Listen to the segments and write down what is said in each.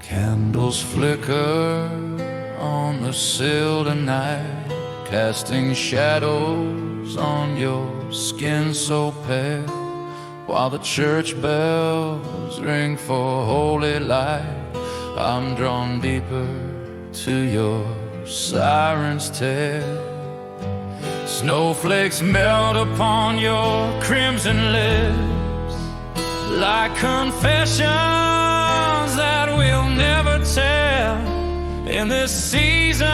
Candles flicker on the sill tonight, casting shadows on your skin so pale, while the church bells ring for holy light. I'm drawn deeper to your siren's tale. Snowflakes melt upon your crimson lips, like confessions that we'll never tell. In this season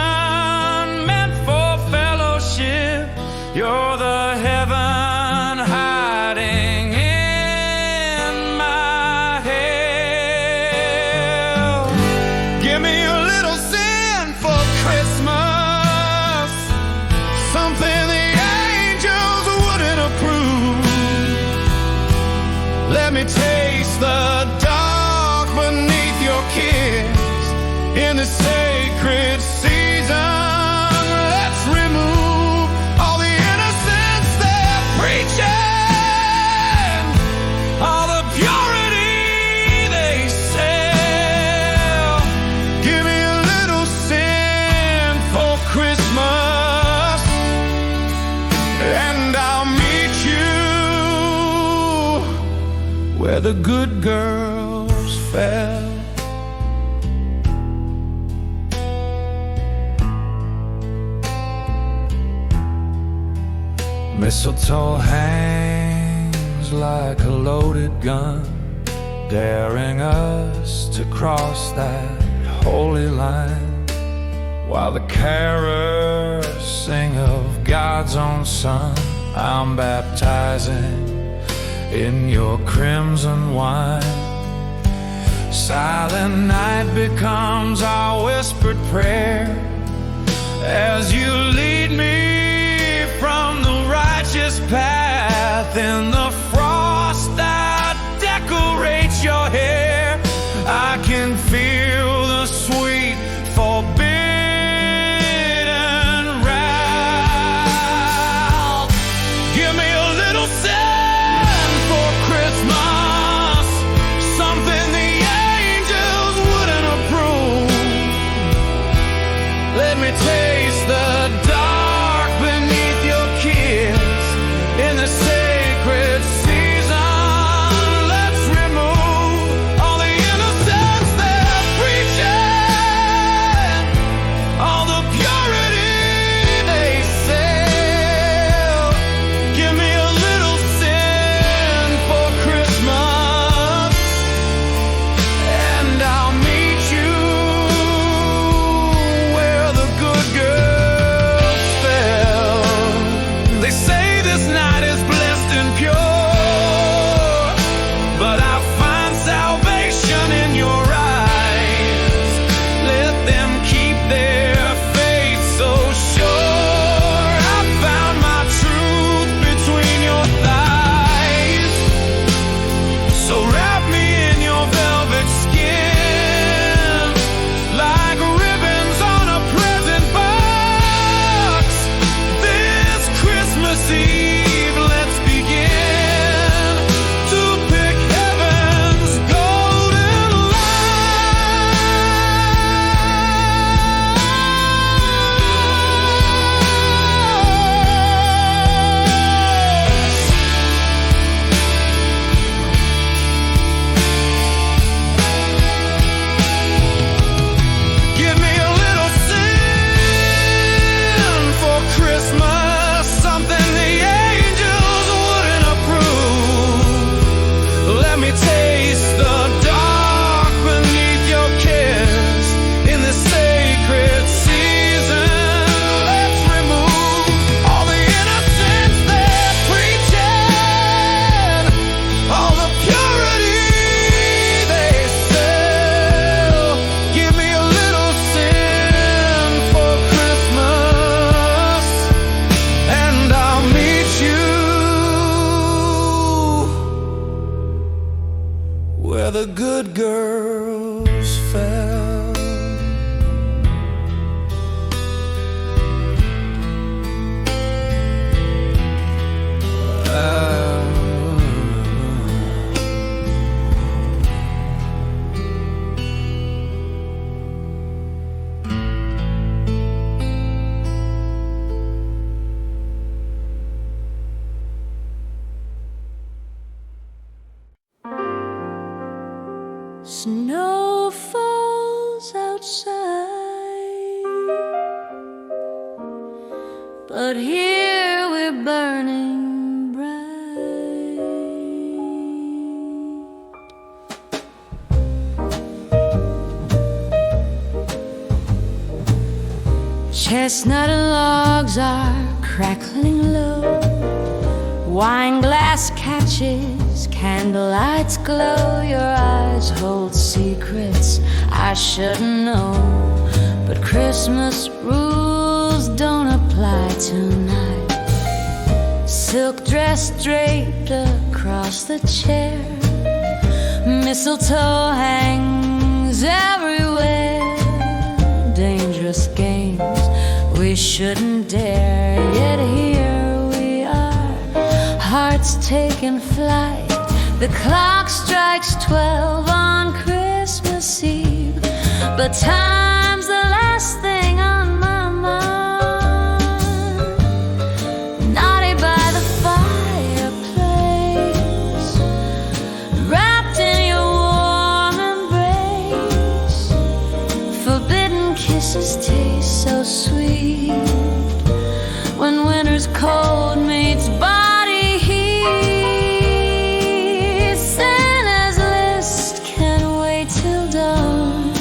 meant for fellowship, you're the heaven hiding in my hell. Give me a little sin for Christmas, something the angels wouldn't approve. Let me taste the dark beneath your kiss. In the sacred season, let's remove all the innocence they're preaching, all the purity they sell. Give me a little sin for Christmas, and I'll meet you where the good girls fell. Mistletoe hangs like a loaded gun, daring us to cross that holy line, while the carolers sing of God's own Son. I'm baptizing in your crimson wine. Silent night becomes our whispered prayer as you lead me from the righteous path. In the frost that decorates your hair, I can feel the sweet forbidden wrath. Give me a little sin for Christmas, something the angels wouldn't approve. Let me taste the dark beneath your kiss. In the sacred season, let's remove all the innocence they're preaching, all the purity they sell. Give me a little sin for Christmas, and I'll meet you where the good girls fell. They say this night is blessed and pure, but I find salvation in your eyes. Let them keep their faith so sure. I found my truth between your thighs. So wrap me in your velvet skin, like ribbons on a present box. This Christmas Eve, let's begin to pick heaven's golden Give me a little sin for Christmas, something the angels wouldn't approve. Let me taste the dark beneath your kiss. In the sacred season, let's remove all the innocence they're preaching, all the purity they sell. Give me a little sin for Christmas, and I'll meet you where the good girls fell. Snow falls outside, but here we're burning bright. Chestnut logs are crackling low, wine glass catches, candlelights glow. Your eyes hold secrets I shouldn't know, but Christmas rules don't apply tonight. Silk dress draped across the chair, mistletoe hangs everywhere. Dangerous games we shouldn't dare, yet here we are, hearts taking flight. The clock strikes 12 on Christmas Eve, but time's the last thing on my mind. Naughty by the fireplace, wrapped in your warm embrace. Forbidden kisses taste so sweet when winter's cold meets body heat. Santa's list can't wait till dawn.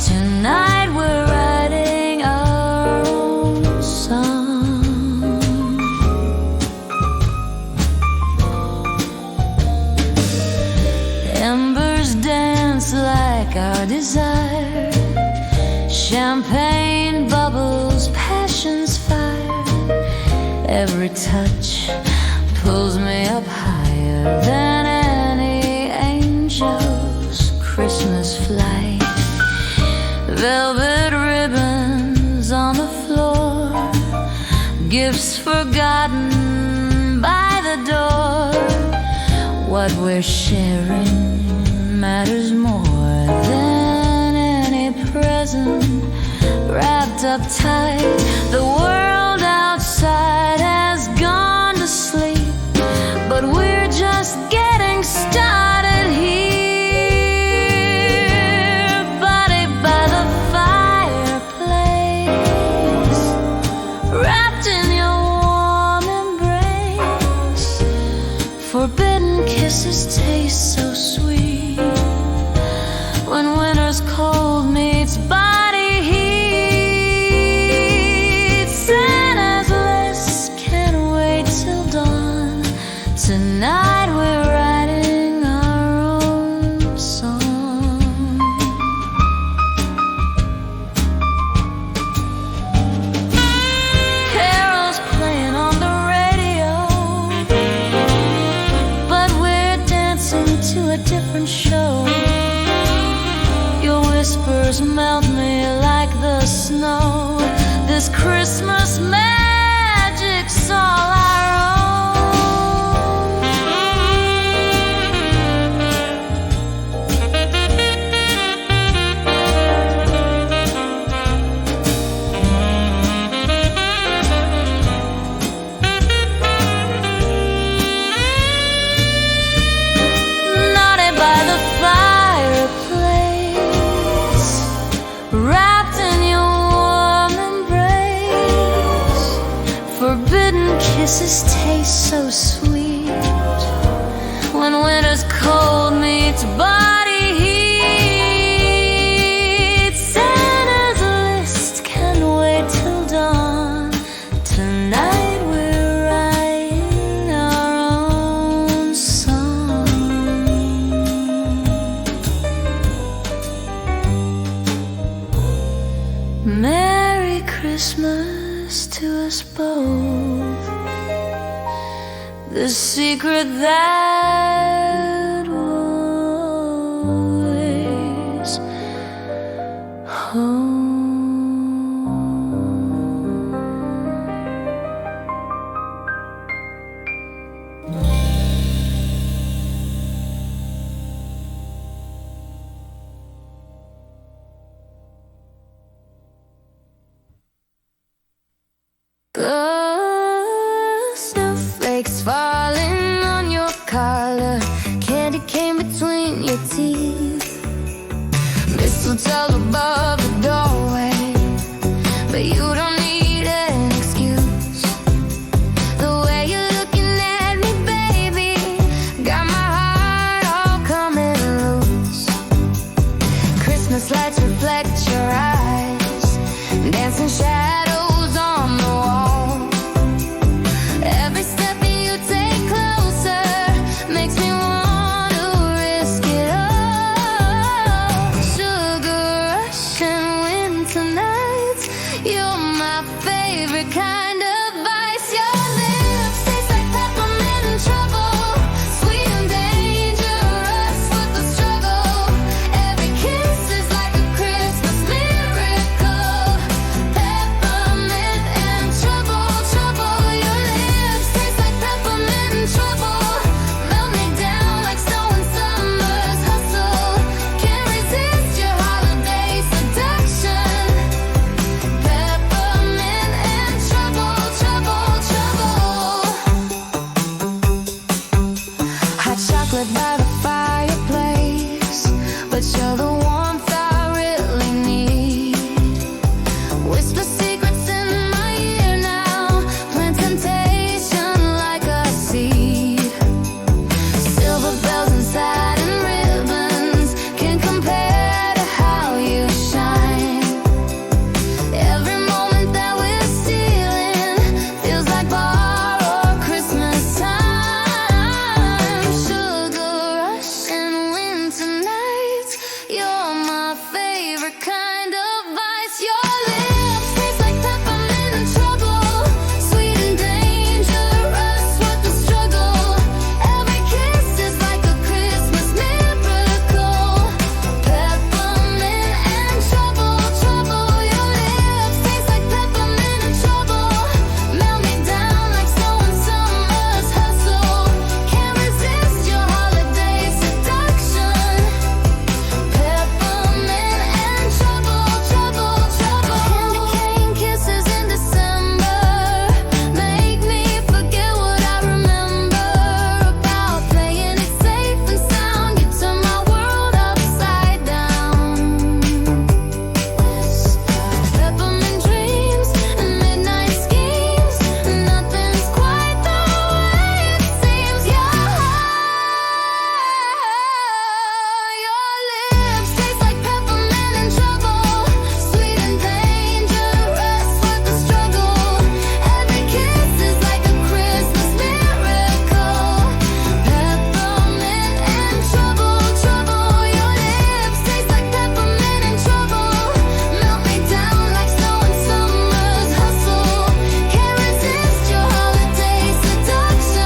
Tonight we're writing our own song. Embers dance like our desire, champagne bubbles, passion's fire. Every touch pulls me up higher than any angel's Christmas flight. Velvet ribbons on the floor, gifts forgotten by the door. What we're sharing matters more than any present wrapped up tight. The world outside has gone to sleep, but we're just getting started here. Body by the fireplace, wrapped in your warm embrace. Forbidden kisses taste so sweet when winter's cold meets body heat. Santa's list can't wait till dawn. Tonight we're writing our own song. Carols playing on the radio, but we're dancing to a different show. Your whispers melt me like the snow. This Christmas magic's all our own. Naughty by the fireplace, wrapped in your warm embrace. Forbidden kisses taste so sweet when winter's cold meets body heat. Santa's list can't wait till dawn. Tonight we're writing our own song. Merry Christmas to us both. The secret that always holds. Snowflakes falling on your collar, candy cane between your teeth. mistletoe above the doorway, but you don't need an excuse. The way you're looking at me, baby, got my heart all coming loose. Christmas lights reflect your eyes, dancing shadows on the wall. Every step you take closer makes me want to risk it all. Sugar rush and winter nights, you're my favorite kind of vice. Your lips taste like peppermint trouble, sweet and dangerous with the struggle. Every kiss is like a Christmas miracle. Peppermint and trouble, trouble. Your lips taste like peppermint trouble, melt me down like snow in summer's hustle. Can't resist your holiday seduction. Peppermint and trouble, trouble, trouble. Hot chocolate by the fireplace, but you're the warmth I really need. Whisper secrets in my ear now, plant temptation like a seed. Silver bells and satin ribbons can't compare to how you shine. Every moment that we're stealing feels like borrowed Christmas time. Sugar rush and winter nights, you're my favorite kind of vice. Your lips taste like peppermint trouble, sweet and dangerous with the struggle. Every kiss is like a Christmas miracle. Peppermint and trouble, trouble. Your lips taste like peppermint trouble, melt me down like snow in summer's hustle. Can't resist your holiday seduction. Peppermint and trouble, trouble, trouble. Candy cane kisses in December make me forget what I remember about playing it safe and sound. You turn my world upside down. Peppermint dreams and midnight schemes, nothing's quite the way it seems. Your lips taste like peppermint trouble, sweet and dangerous with the struggle. Every kiss is like a Christmas miracle. Peppermint and trouble, trouble. Your lips taste like peppermint trouble, melt me down like snow in summer's hustle. Can't resist your holiday seduction.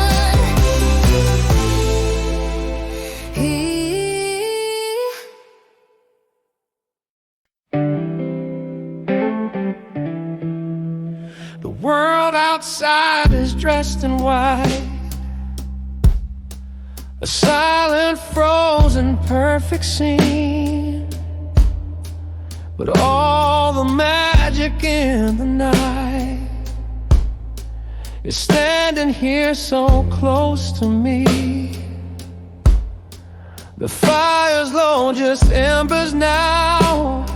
The world outside is dressed in white, a silent, frozen, perfect scene. But all the magic in the night is standing here so close to me. The fire's low, just embers now.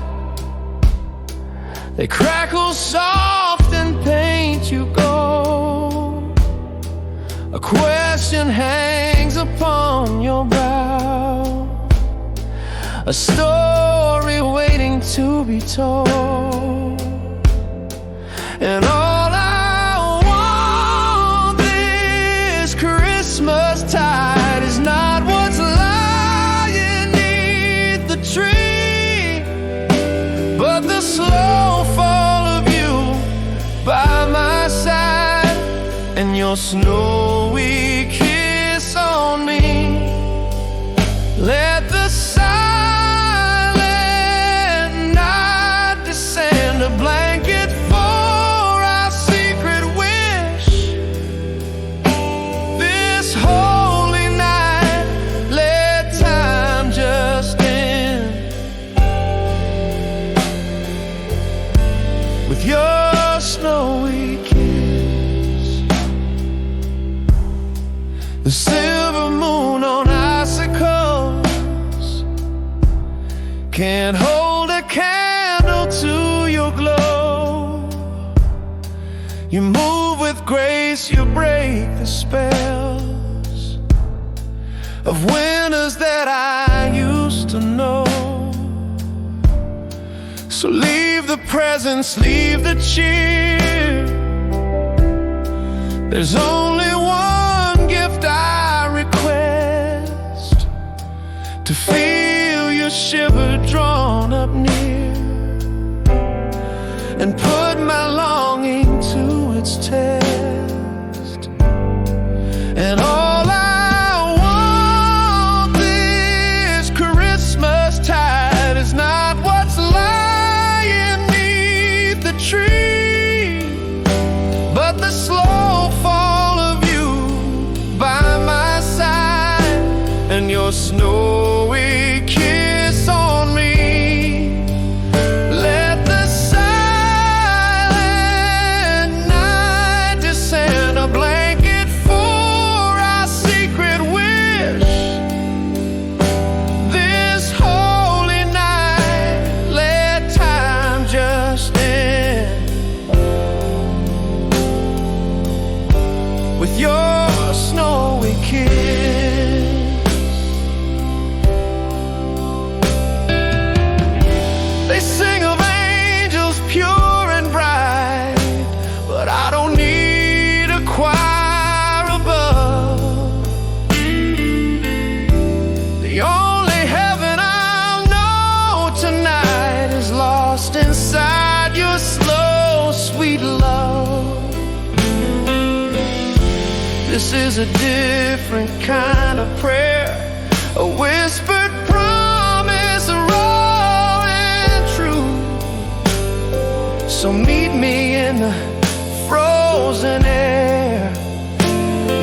They crackle soft and paint you gold. A question hangs upon your brow, a story waiting to be told. And all I want this Christmas tide is not what's lying neath the tree, but the slow fall of you by my side, and your snowy kiss on me. Let the silent night descend, a blanket for our secret wish. This holy night, let time just end with your snowy kiss. The silver moon on icicles can't hold of winters that I used to know. So leave the presents, leave the cheer. There's only one gift I request, to feel your shiver drawn up near, and put my longing to its test. And all I want this Christmas tide is not what's lying beneath the tree, but the slow fall of you by my side, and your snowy kiss on me. Let the silent night descend, a blanket for our secret wish. This holy night, let time just end with your snowy kiss. They sing of angels pure and bright, but I don't need a choir above. The only heaven I'll know tonight is lost inside your slow, sweet love. This is a different kind of prayer, a whispered promise, a roaring truth. So meet me in the frozen air.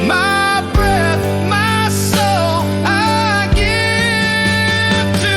My breath, my soul, I give to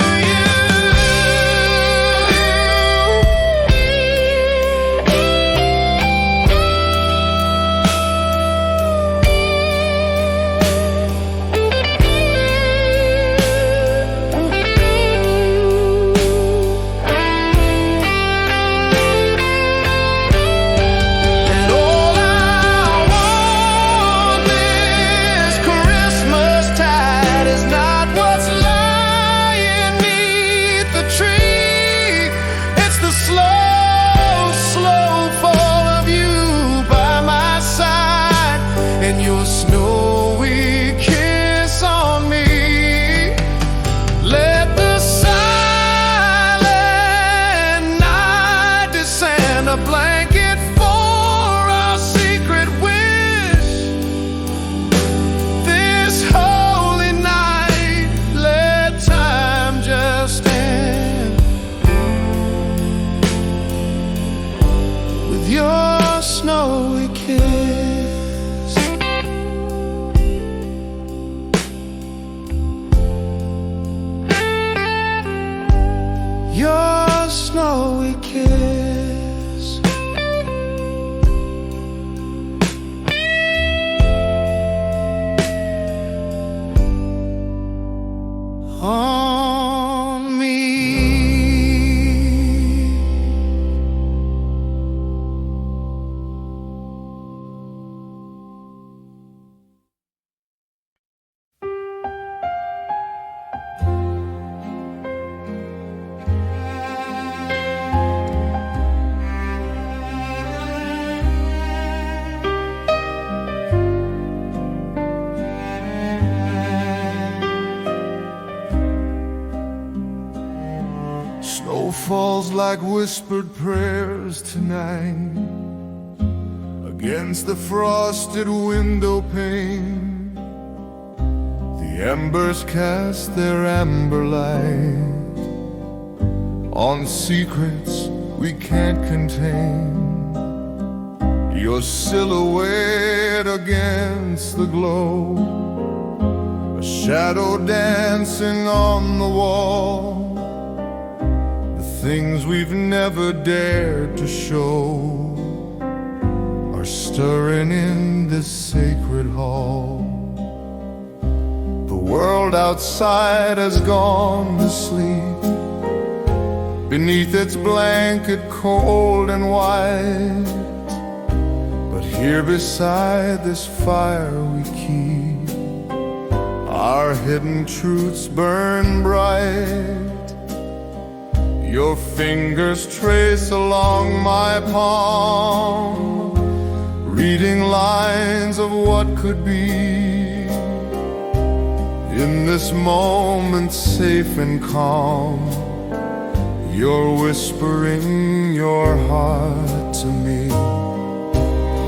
And all I want this Christmas tide is not what's lying beneath the tree. It's the slow, slow fall of you by my side, and your snowy kiss on me. Let the silent night descend, a blanket for our secret wish. This holy night, let time just end with your snowy kiss. Your snowy kiss. On me. Snow falls like whispered prayers tonight against the frosted window pane. The embers cast their amber light on secrets we can't contain. Your silhouette against the glow, a shadow dancing on the wall. Things we've never dared to show are stirring in this sacred hall. The world outside has gone to sleep beneath its blanket, cold and white. But here beside this fire we keep our our hidden truths burn bright. Your fingers trace along my palm, reading lines of what could be. In this moment, safe and calm, you're whispering your heart to me.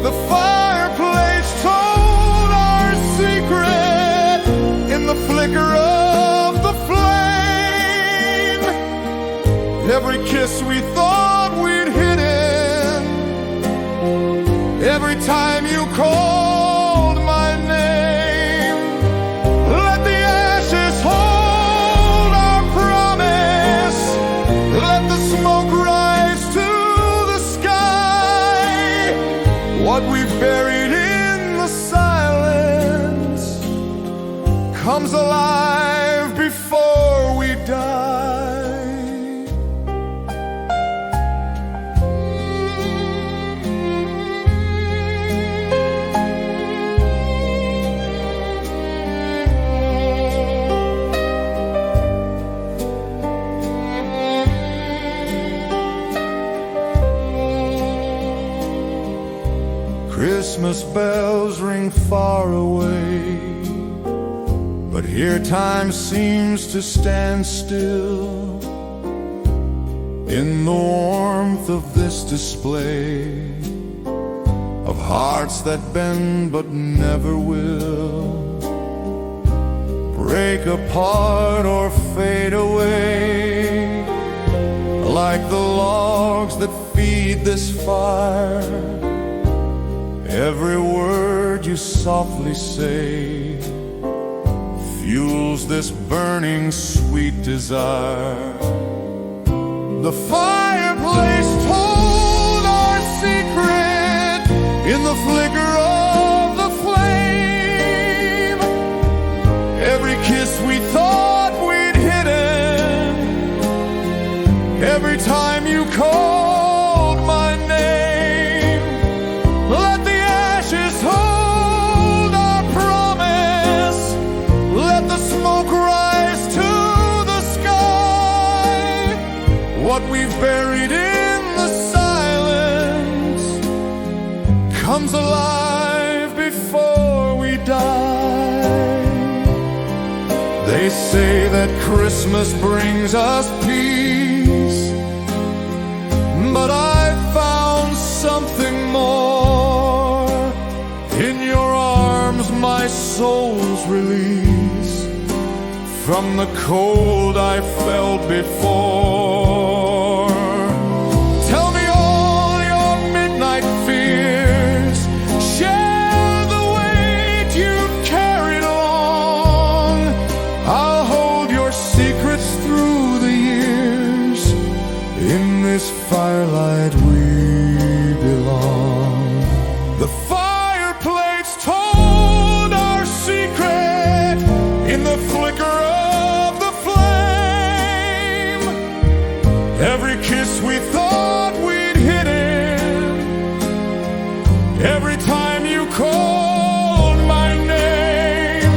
The fireplace told our secret in the flicker of the flame. Every kiss we thought we'd hidden, every time you called my name. Let the ashes hold our promise, let the smoke rise to the sky. What we've buried in the silence comes alive before we die. Christmas bells ring far away, but here time seems to stand still. In the warmth of this display of hearts that bend but never will break apart or fade away, like the logs that feed this fire. Every word you softly say fuels this burning sweet desire. The fireplace told our secret in the flicker of the flame. Every kiss we thought we'd hidden, every time you called my name. Let the ashes hold our promise, let the smoke rise to the sky. What we've buried in the silence comes alive before we die. They say that Christmas brings us peace, but I found something more. In your arms my soul's release from the cold I felt before. Tell me all your midnight fears, share the weight you've carried along. I'll hold your secrets through the years. In this firelight we belong. The fireplace told our secret in the flicker of the flame. Every kiss we thought we'd hidden, every time you called my name.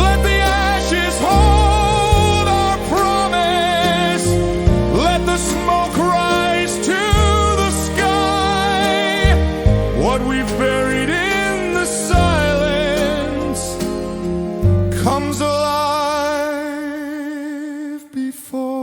Let the ashes hold our promise, let the smoke rise to the sky. What we've buried in the silence comes alive before.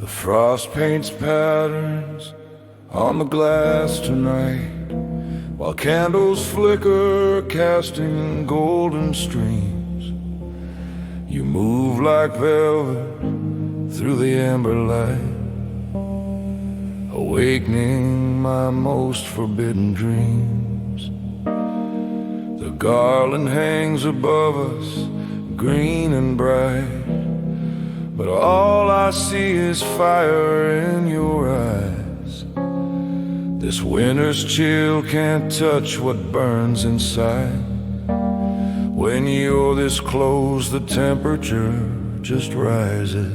The frost paints patterns on the glass tonight. while candles flicker, casting golden streams. You move like velvet through the amber light, awakening my most forbidden dreams. The garland hangs above us, green and bright, but all I see is fire in your eyes. This winter's chill can't touch what burns inside. When you're this close, the temperature just rises.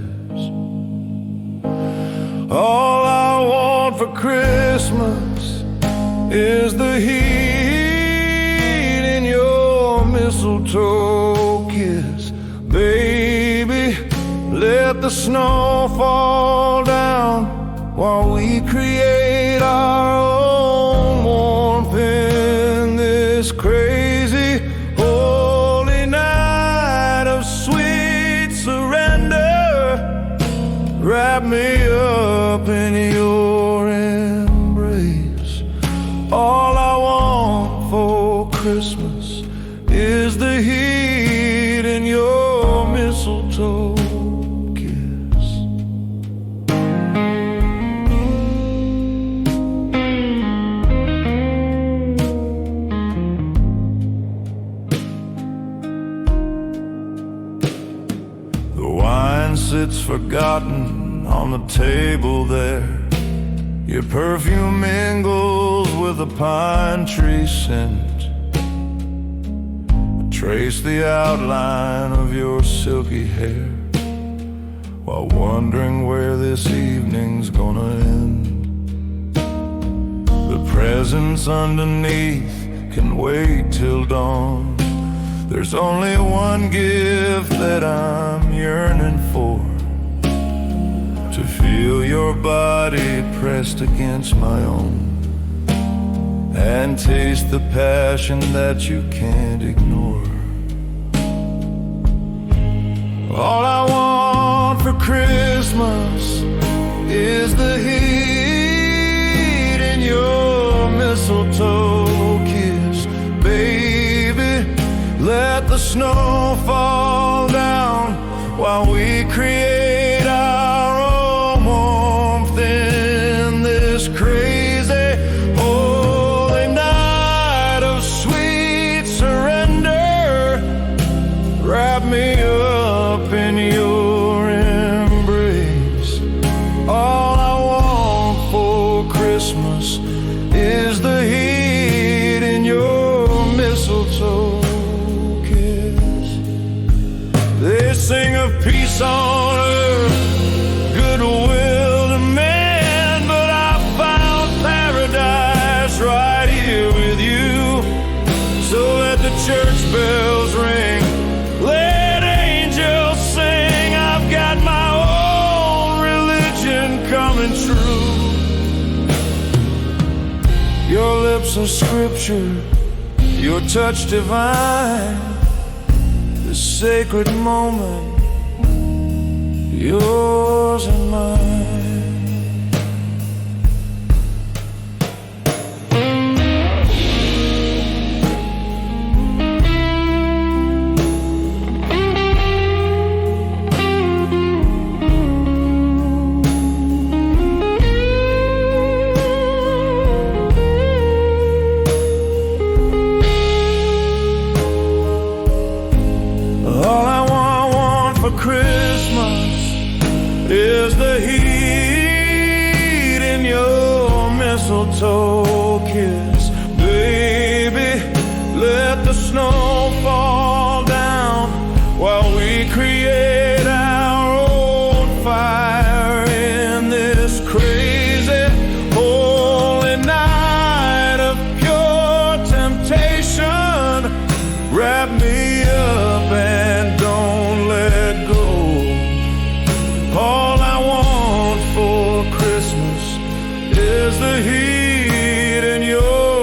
All I want for Christmas is the heat in your mistletoe kiss. Baby, let the snow fall down while we create our own warmth in this crazy holy night of sweet surrender. Wrap me up in your embrace. All I want for Christmas is the heat in your mistletoe kiss. The wine sits forgotten on the table there. Your perfume mingles with the pine tree scent. Trace the outline of your silky hair while wondering where this evening's gonna end. The presents underneath can wait till dawn. There's only one gift that I'm yearning for, to feel your body pressed against my own and taste the passion that you can't ignore. All I want for Christmas is the heat in your mistletoe kiss. Baby, let the snow fall down while we create our own warmth in this crazy holy night of sweet surrender. Wrap me up in your embrace. All I want for Christmas is the heat in your mistletoe kiss. They sing of peace on earth, goodwill to men, but I found paradise right here with you. So let the church bells ring, let angels sing. I've got my own religion coming true. Your lips are scripture, your touch divine. This sacred moment, yours and mine. Christmas is the heat in your mistletoe kiss. Baby, let the snow fall down while we create our own fire in this crazy holy night of pure temptation. Wrap me up and don't let go. All I want for Christmas is the heat in your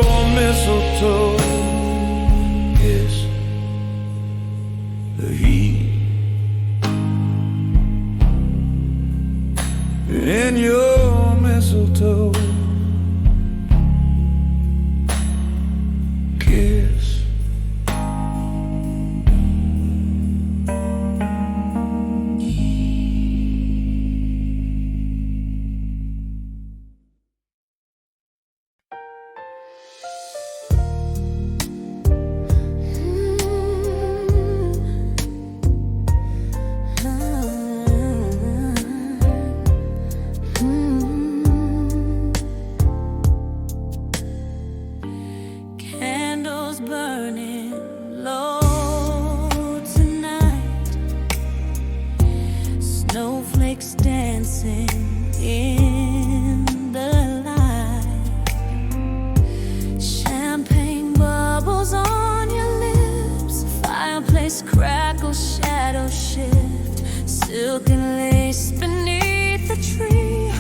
crackle, shadow shift, silk and lace beneath the tree.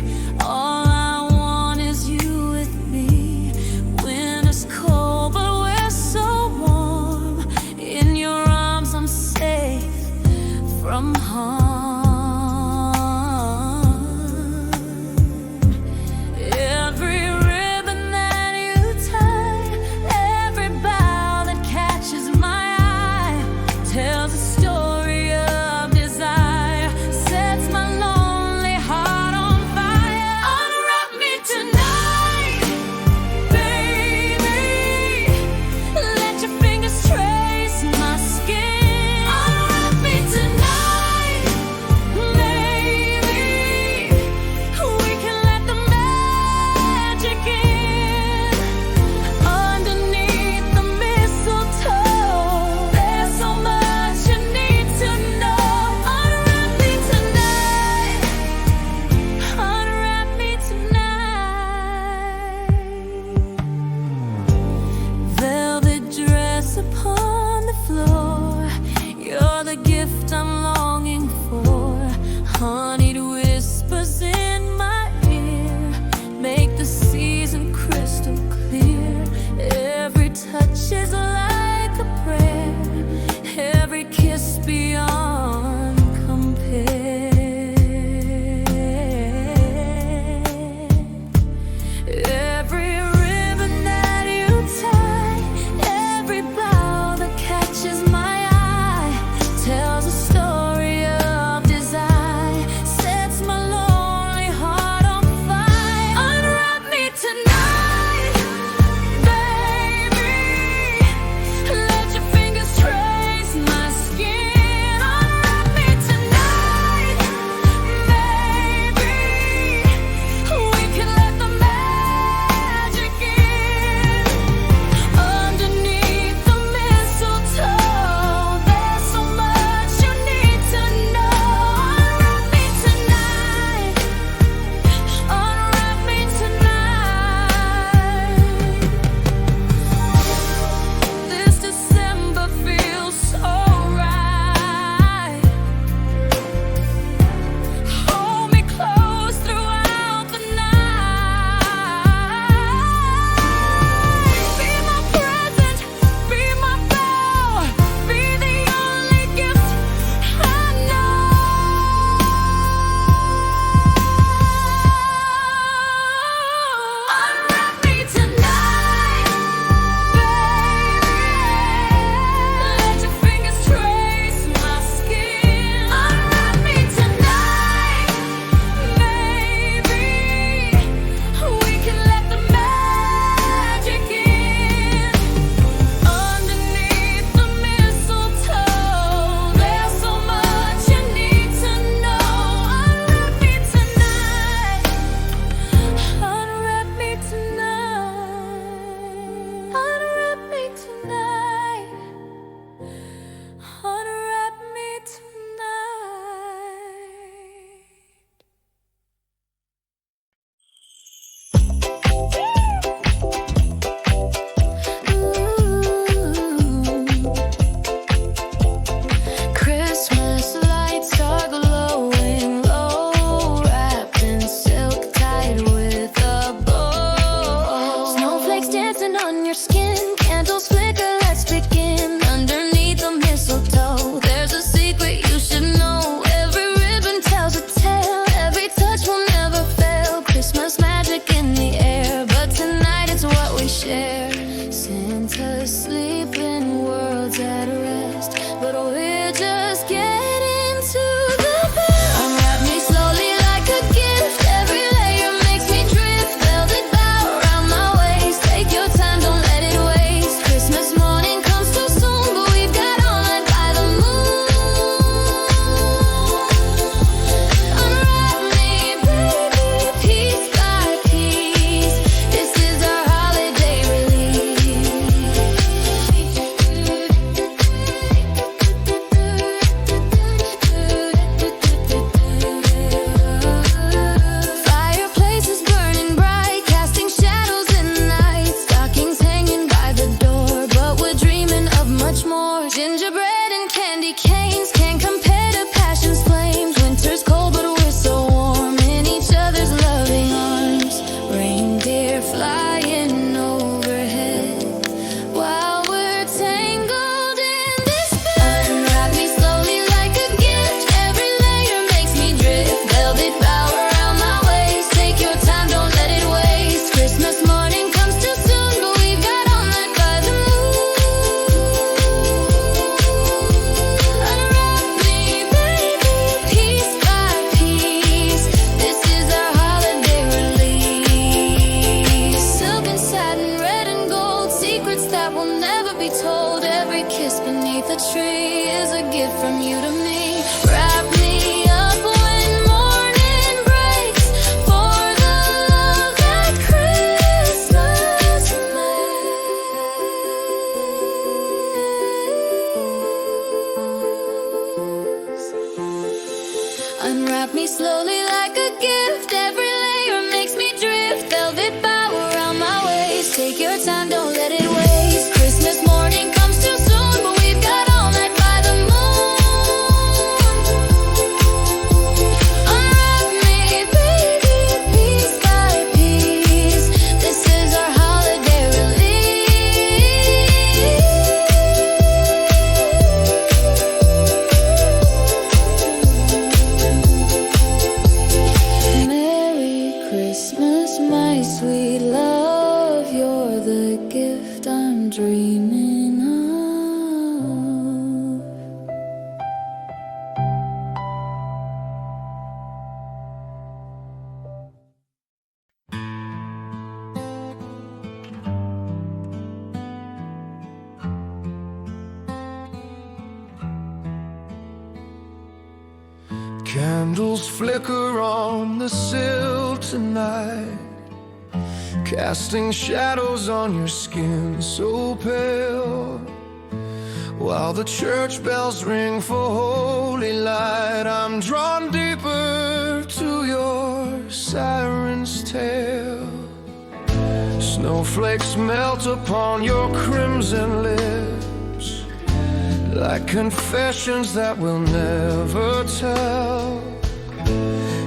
All I want is you with me. Winter's cold, but we're so warm. In your arms I'm safe from harm. Every ribbon that you tie, every bow that catches my eye, tells a story of desire, sets my lonely heart on fire. Unwrap me tonight, baby. Let your fingers trace my skin. Unwrap me tonight, baby. We can let the magic in. Underneath the mistletoe, there's so much you need to know. Unwrap me tonight. Unwrap me tonight. Velvet dress upon the floor, you're the gift I'm longing for. Honeyed whispers in my ear make the season crystal clear. Every touch is like a prayer, every kiss beyond compare. Every ribbon that you tie, every bow that catches my eye, tells a story of desire, sets my lonely heart on fire. Unwrap me tonight, baby. Let your fingers trace my skin. Unwrap me tonight, baby. We can let the magic in. Underneath the mistletoe, there's so much you need to know. Unwrap me tonight. Unwrap me tonight. This December feels so right. Hold me close throughout the night. Be my present, be my bow, be the only gift I know. Unwrap me tonight, baby. Let your fingers trace my skin. Unwrap me tonight, baby. We can let the magic in. Underneath the mistletoe, there's so much you need to know. Unwrap me tonight. Unwrap me tonight. Unwrap me tonight. Unwrap me tonight. Christmas lights are glowing low, wrapped in silk, tied with a bow. Snowflakes dancing on your skin, candles flicker, let's begin. Underneath the mistletoe, there's a secret you should know. Every ribbon tells a tale, every touch will never fail. Christmas magic in the air, but tonight it's what we share. Santa's sleeping, world's at rest, but we're just getting to the best. Unwrap me slowly like a gift, every layer makes me drift. Velvet bow around my waist, take your time, don't let it waste. Christmas morning will never be told. Every kiss beneath the tree is a gift from you to me. Wrap me up when morning breaks for the love that Christmas makes. Unwrap me slowly like a gift. Every layer makes me drift. Velvet bow around my waist. Take your time, don't let it waste. Christmas morning comes too soon, but we've got all night by the moon. Unwrap me, baby, piece by piece. This is our holiday release. Merry Christmas, my sweet love. You're the gift I'm dreaming of. Candles flicker on the sill tonight, casting shadows on your skin so pale. While the church bells ring for holy light, I'm drawn deeper to your siren's tale. Snowflakes melt upon your crimson lips, like confessions that we'll never tell.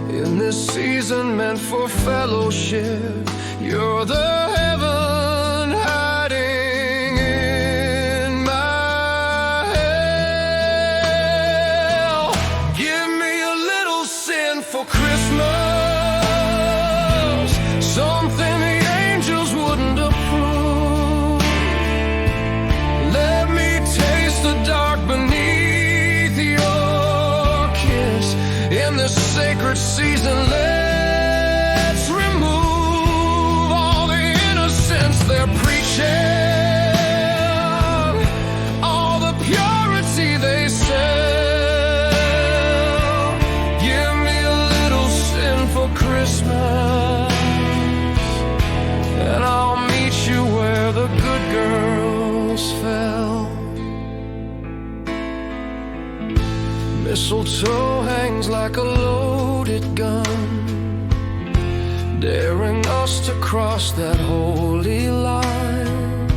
In this season meant for fellowship, you're the heaven hiding in my hell. Give me a little sin for Christmas, something the angels wouldn't approve. Let me taste the dark beneath your kiss. In this sacred season, let's remove all the innocence they're preaching, all the purity they sell. Give me a little sin for Christmas, and I'll meet you where the good girls fell. Mistletoe hangs like a loaded gun, daring us to cross that holy line.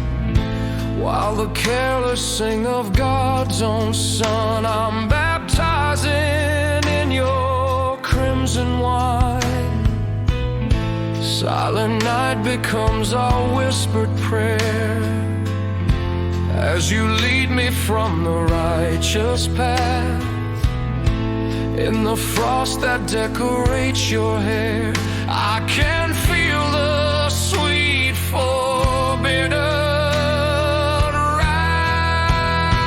While the careless sing of God's own Son, I'm baptizing in your crimson wine. Silent night becomes our whispered prayer, as you lead me from the righteous path. In the frost that decorates your hair, I can feel the sweet forbidden wrath.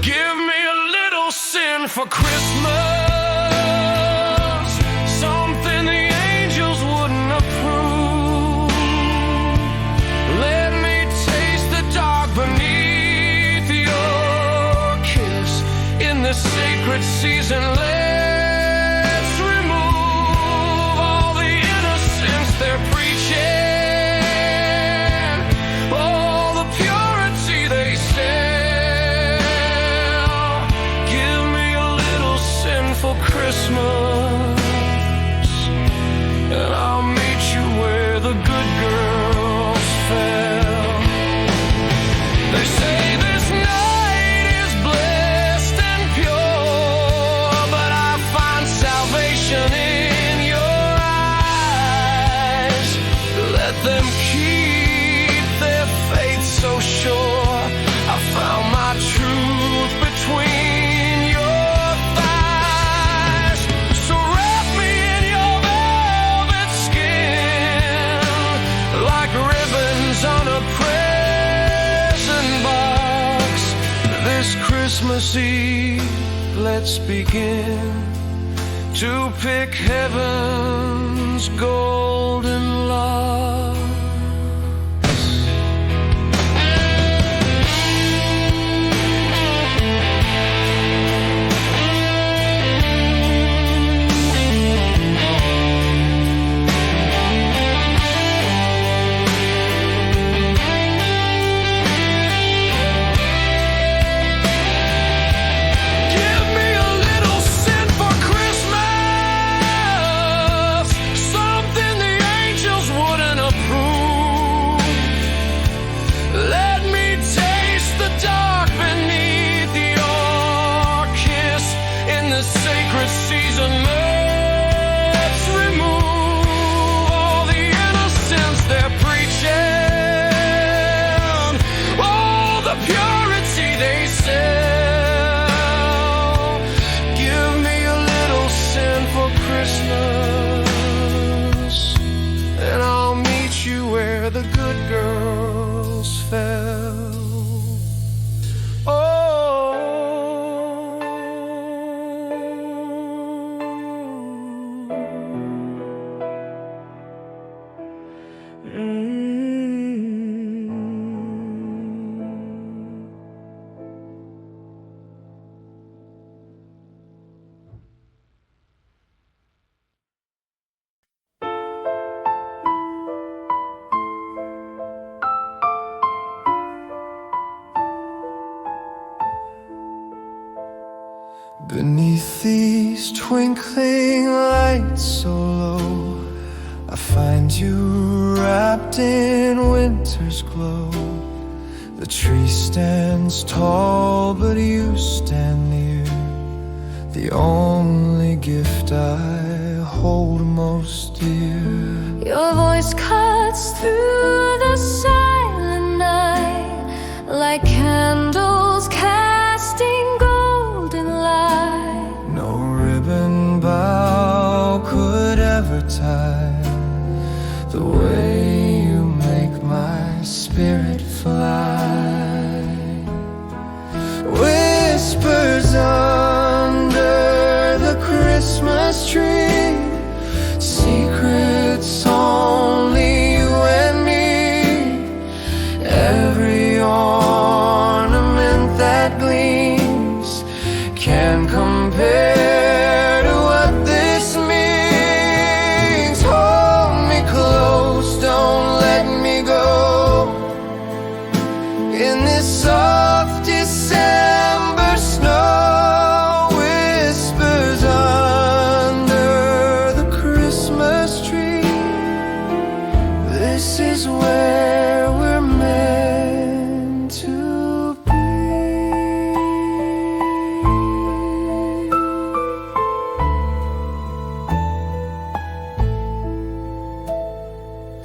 Give me a little sin for Christmas, something the angels wouldn't approve. Let me taste the dark beneath your kiss. In this sacred season, let's remove all the innocence they're preaching, all the purity they sell. Give me a little sin for Christmas, and I'll meet you where the good girls fell. They say this night is blessed and pure, but I find salvation in your eyes. Let them keep their faith so sure. I found my truth between your thighs. So wrap me in your velvet skin, like ribbons on a present box. This Christmas Eve, let's begin to pick heaven's golden locks. the good girls fell. Oh. Beneath these twinkling lights so low, I find you wrapped in winter's glow. The tree stands tall, but you stand near, the only gift I hold most dear. Your voice cuts through the silent night like candles casting golden light. No ribbon bough could ever tie the way you make my spirit fly. Whispers under the Christmas tree, secrets only you and me. Every ornament that gleams can compare to what this means. Hold me close, don't let me go. In this soft December snow, whispers under the Christmas tree, this is where we're meant to be.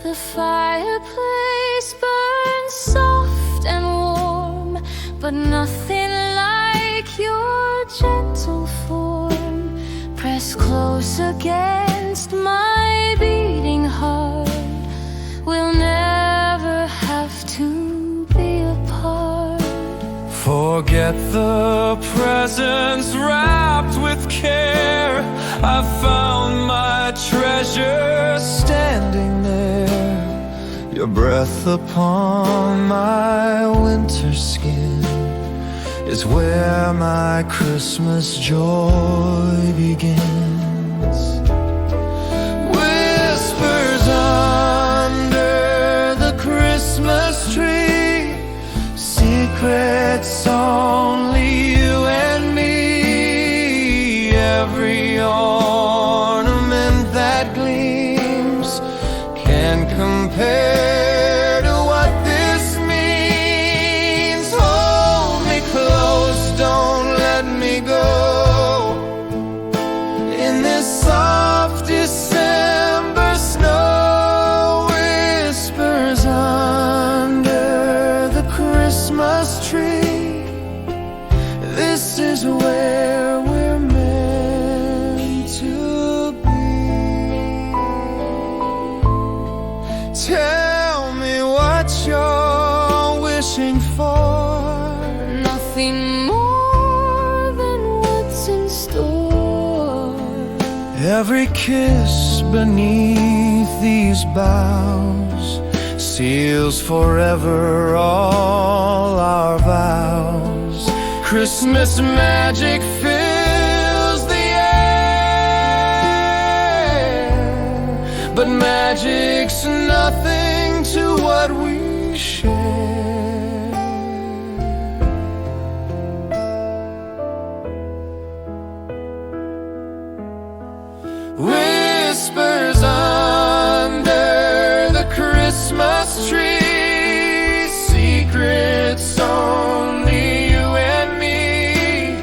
The fireplace burns soft and warm, but nothing like your gentle form. Press close against my beating heart. We'll never have to be apart. Forget the presents wrapped with care. I found my treasure standing there. Your breath upon my winter skin is where my Christmas joy begins. Whispers under the Christmas tree, secrets only you and me. Every ornament that gleams can compare to what this means. Hold me close, don't let me go. In this soft December snow, whispers under the Christmas tree, this is where we're meant to be. Tell me what you're wishing for. Nothing more than what's in store. Every kiss beneath these boughs seals forever all our vows. Christmas magic fills the air, but magic's nothing to what we share. Whispers under the Christmas tree, secrets only you and me.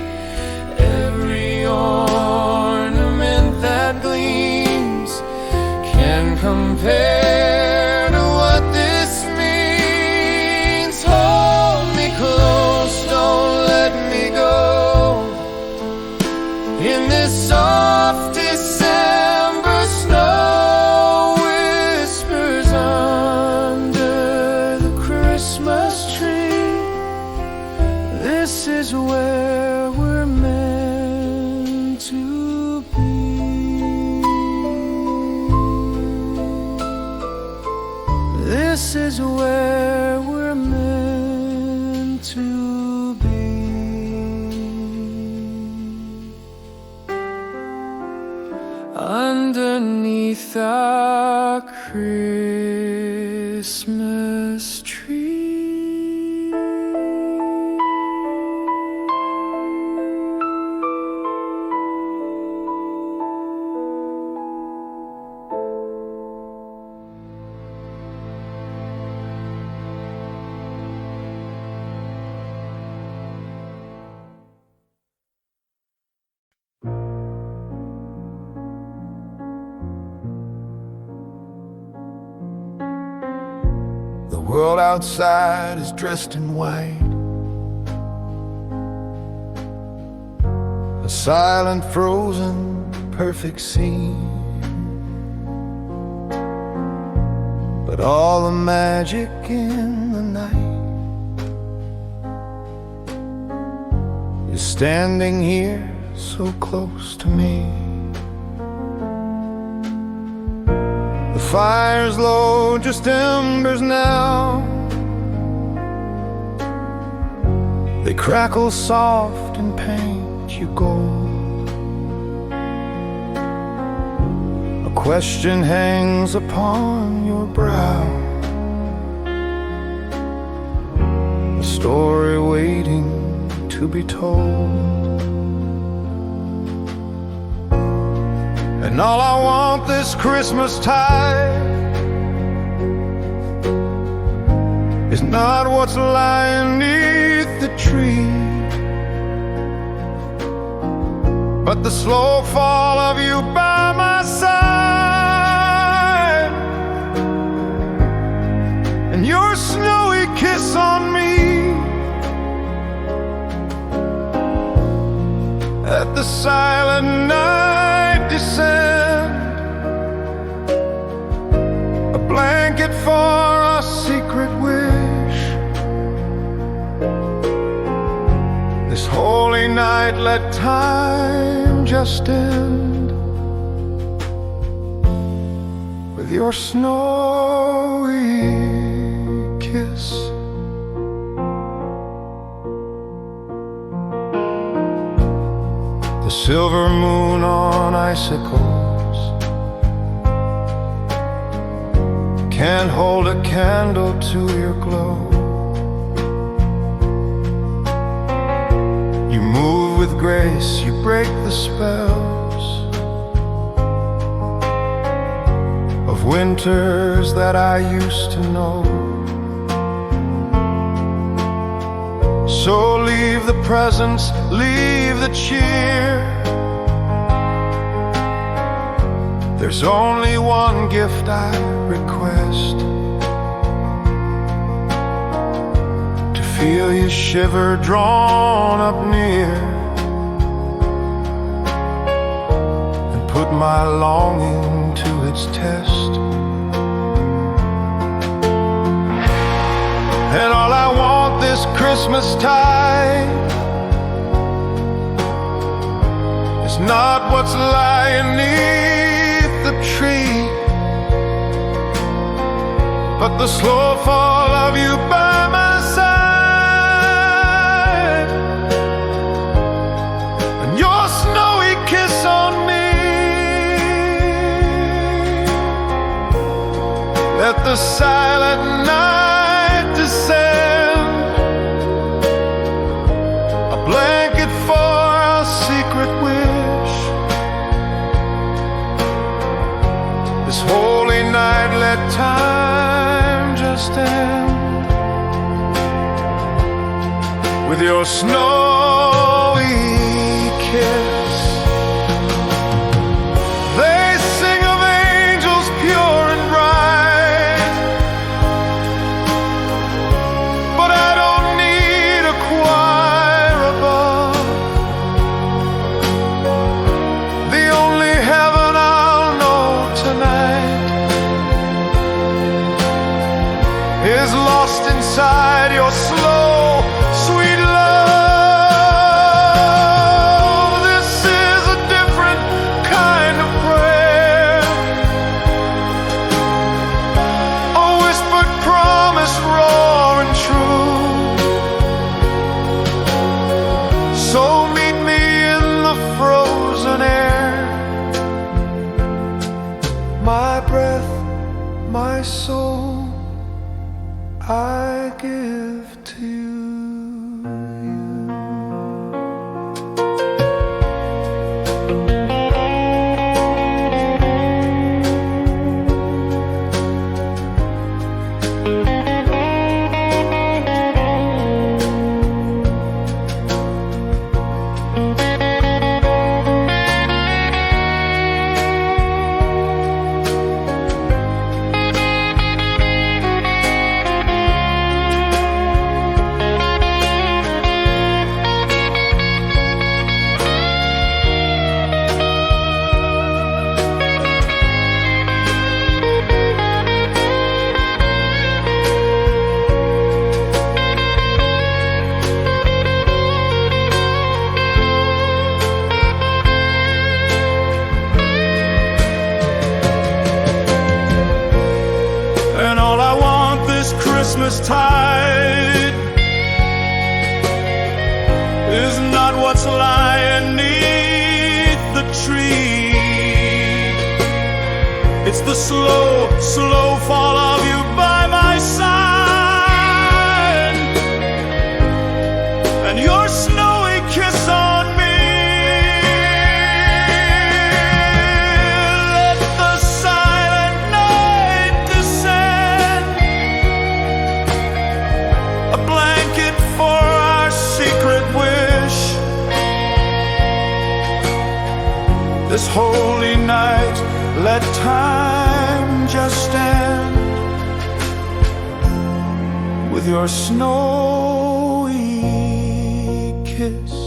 Every ornament that gleams can compare is where we're meant to be. This is where we're meant to be. Underneath our Christmas tree. The world outside is dressed in white, a silent, frozen, perfect scene. But all the magic in the night is standing here so close to me. The fire's low, just embers now. They crackle soft and paint you gold. A question hangs upon your brow, a story waiting to be told. And all I want this Christmas tide is not what's lying beneath the tree, but the slow fall of you by my side, and your snowy kiss on me at the silent night descend, a blanket for a secret wish. This holy night, let time just end with your snowy kiss. The silver moon on icicles can't hold a candle to your glow. You move with grace, you break the spells of winters that I used to know. So leave the presents, leave the cheer. There's only one gift I request: to feel you shiver drawn up near, and put my longing to its test. And all I want this Christmas tide is not what's lying beneath the tree, but the slow fall of you by my side, and your snowy kiss on me. Let the silent night descend, a blanket for a secret wish. This holy night, let time just end with your snowy kiss. They sing of angels pure and bright, but I don't need a choir above. The only heaven I'll know tonight is lost inside your slow, sweet love. I give to you. And all I want this Christmas tide is not what's lying beneath the tree. It's the slow, slow fall of you by my side, and your snowy kiss on me. Let the silent night descend, a blanket for our secret wish. This holy night, let time just end with your snowy kiss.